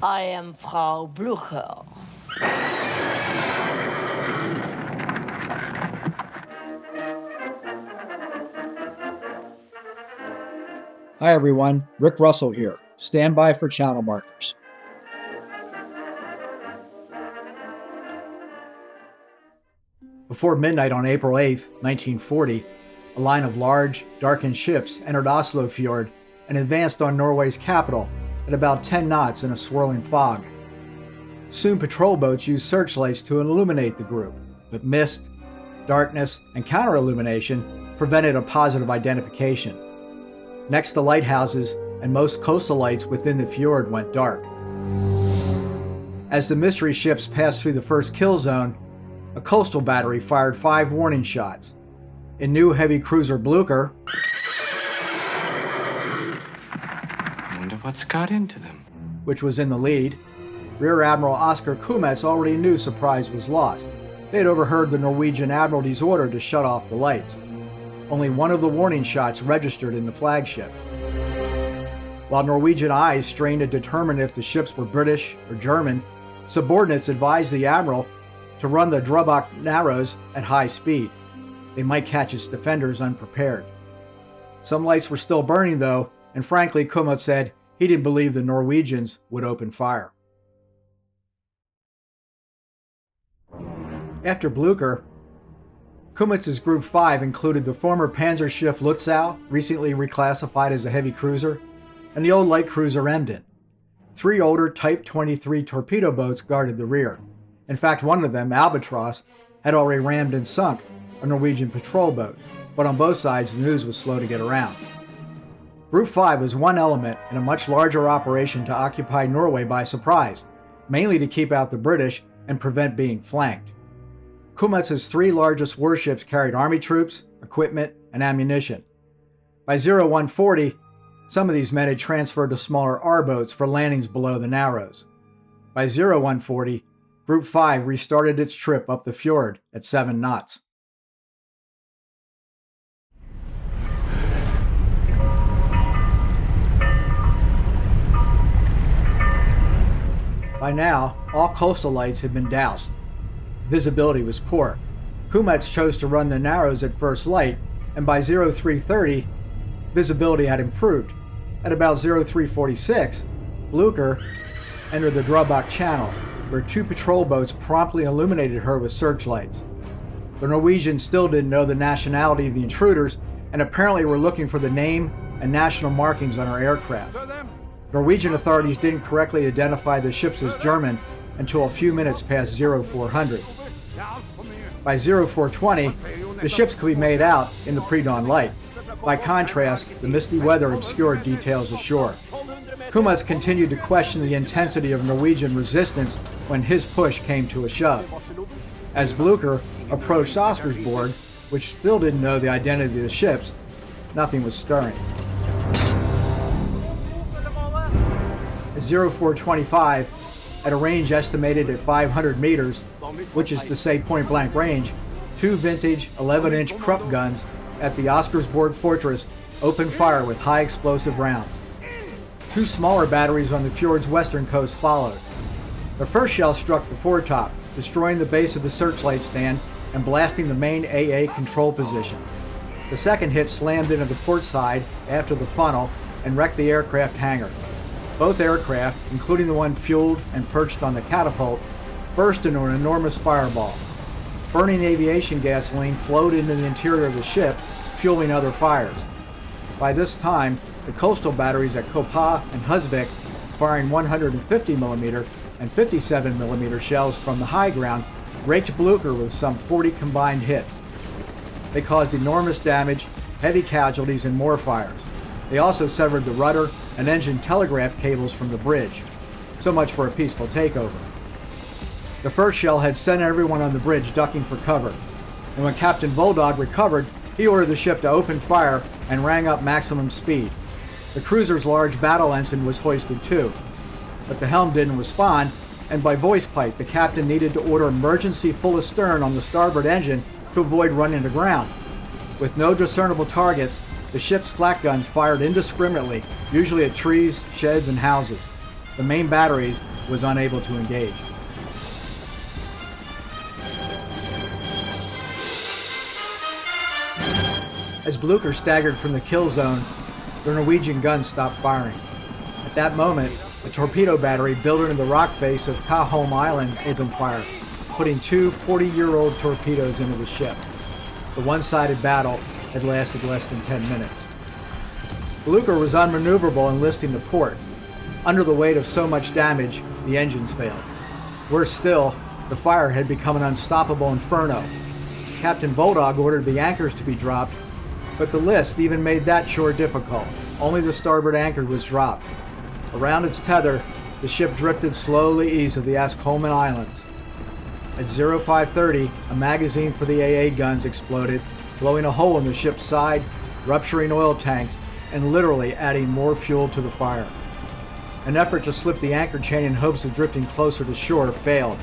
I am Frau Blücher. Hi everyone, Rick Russell here. Stand by for channel markers. Before midnight on April 8, 1940, a line of large, darkened ships entered Oslo Fjord and advanced on Norway's capital at about 10 knots in a swirling fog. Soon patrol boats used searchlights to illuminate the group, but mist, darkness, and counter-illumination prevented a positive identification. Next, the lighthouses and most coastal lights within the fjord went dark. As the mystery ships passed through the first kill zone, a coastal battery fired 5 warning shots. In new heavy cruiser Blücher, I wonder what's got into them. Which was in the lead, Rear Admiral Oskar Kummetz already knew surprise was lost. They had overheard the Norwegian Admiralty's order to shut off the lights. Only one of the warning shots registered in the flagship. While Norwegian eyes strained to determine if the ships were British or German, subordinates advised the Admiral to run the Drøbak Narrows at high speed. They might catch its defenders unprepared. Some lights were still burning though, and frankly, Kummetz said he didn't believe the Norwegians would open fire. After Blücher, Kummetz's Group 5 included the former Panzerschiff Lützow, recently reclassified as a heavy cruiser, and the old light cruiser Emden. 3 older Type 23 torpedo boats guarded the rear. In fact, one of them, Albatross, had already rammed and sunk a Norwegian patrol boat, but on both sides the news was slow to get around. Group 5 was one element in a much larger operation to occupy Norway by surprise, mainly to keep out the British and prevent being flanked. Kummetz's 3 largest warships carried army troops, equipment, and ammunition. By 0140, some of these men had transferred to smaller R-boats for landings below the Narrows. By 0140, Group 5 restarted its trip up the fjord at 7 knots. By now, all coastal lights had been doused. Visibility was poor. Kummetz chose to run the Narrows at first light, and by 0330, visibility had improved. At about 0346, Blücher entered the Drøbak Channel, where 2 patrol boats promptly illuminated her with searchlights. The Norwegians still didn't know the nationality of the intruders, and apparently were looking for the name and national markings on her aircraft. Norwegian authorities didn't correctly identify the ships as German until a few minutes past 0400. By 0420, the ships could be made out in the pre-dawn light. By contrast, the misty weather obscured details ashore. Kummetz continued to question the intensity of Norwegian resistance when his push came to a shove. As Blücher approached Oscarsborg, which still didn't know the identity of the ships, nothing was stirring. At 0425, at a range estimated at 500 meters, which is to say point-blank range, 2 vintage 11-inch Krupp guns at the Oscarsborg Fortress opened fire with high explosive rounds. 2 smaller batteries on the fjord's western coast followed. The first shell struck the foretop, destroying the base of the searchlight stand and blasting the main AA control position. The second hit slammed into the port side after the funnel and wrecked the aircraft hangar. Both aircraft, including the one fueled and perched on the catapult, burst into an enormous fireball. Burning aviation gasoline flowed into the interior of the ship, fueling other fires. By this time, the coastal batteries at Kopa and Husvik, firing 150mm and 57mm shells from the high ground, raked Blücher with some 40 combined hits. They caused enormous damage, heavy casualties, and more fires. They also severed the rudder and engine telegraph cables from the bridge. So much for a peaceful takeover. The first shell had sent everyone on the bridge ducking for cover, and when Captain Voldog recovered, he ordered the ship to open fire and rang up maximum speed. The cruiser's large battle ensign was hoisted too, but the helm didn't respond, and by voice pipe the captain needed to order emergency full astern on the starboard engine to avoid running aground. With no discernible targets, the ship's flak guns fired indiscriminately, usually at trees, sheds, and houses. The main batteries, was unable to engage. As Blücher staggered from the kill zone, the Norwegian guns stopped firing. At that moment, a torpedo battery built into the rock face of Kaholme Island opened fire, putting two 40-year-old torpedoes into the ship. The one-sided battle had lasted less than 10 minutes. Blücher was unmaneuverable and listing to port. Under the weight of so much damage, the engines failed. Worse still, the fire had become an unstoppable inferno. Captain Bulldog ordered the anchors to be dropped, but the list even made that chore difficult. Only the starboard anchor was dropped. Around its tether, the ship drifted slowly east of the Oscarsborg Islands. At 0530, a magazine for the AA guns exploded, blowing a hole in the ship's side, rupturing oil tanks, and literally adding more fuel to the fire. An effort to slip the anchor chain in hopes of drifting closer to shore failed.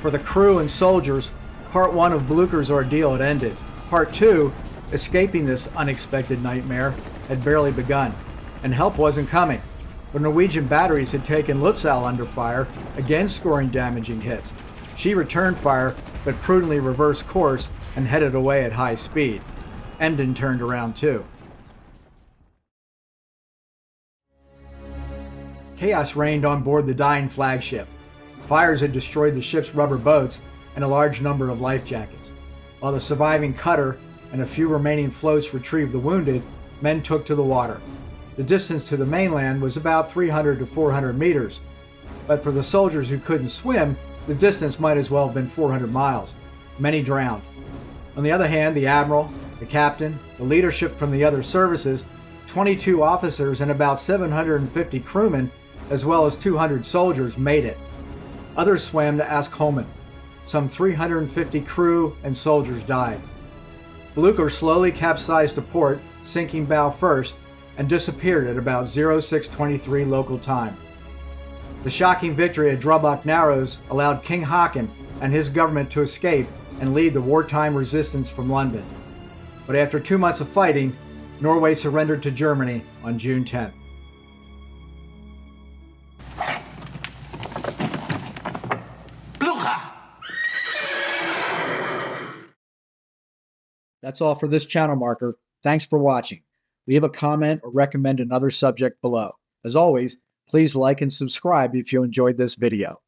For the crew and soldiers, part 1 of Blücher's ordeal had ended. Part 2, escaping this unexpected nightmare, had barely begun, and help wasn't coming. The Norwegian batteries had taken Lutzow under fire, again scoring damaging hits. She returned fire, but prudently reversed course and headed away at high speed. Emden turned around too. Chaos reigned on board the dying flagship. Fires had destroyed the ship's rubber boats and a large number of life jackets. While the surviving cutter and a few remaining floats retrieved the wounded, men took to the water. The distance to the mainland was about 300 to 400 meters, but for the soldiers who couldn't swim, the distance might as well have been 400 miles. Many drowned. On the other hand, the admiral, the captain, the leadership from the other services, 22 officers, and about 750 crewmen, as well as 200 soldiers, made it. Others swam to Oscarsborg. Some 350 crew and soldiers died. Blücher slowly capsized to port, sinking bow first, and disappeared at about 0623 local time. The shocking victory at Drøbak Narrows allowed King Haakon and his government to escape and lead the wartime resistance from London. But after 2 months of fighting, Norway surrendered to Germany on June 10th. That's all for this channel marker. Thanks for watching. Leave a comment or recommend another subject below. As always, please like and subscribe if you enjoyed this video.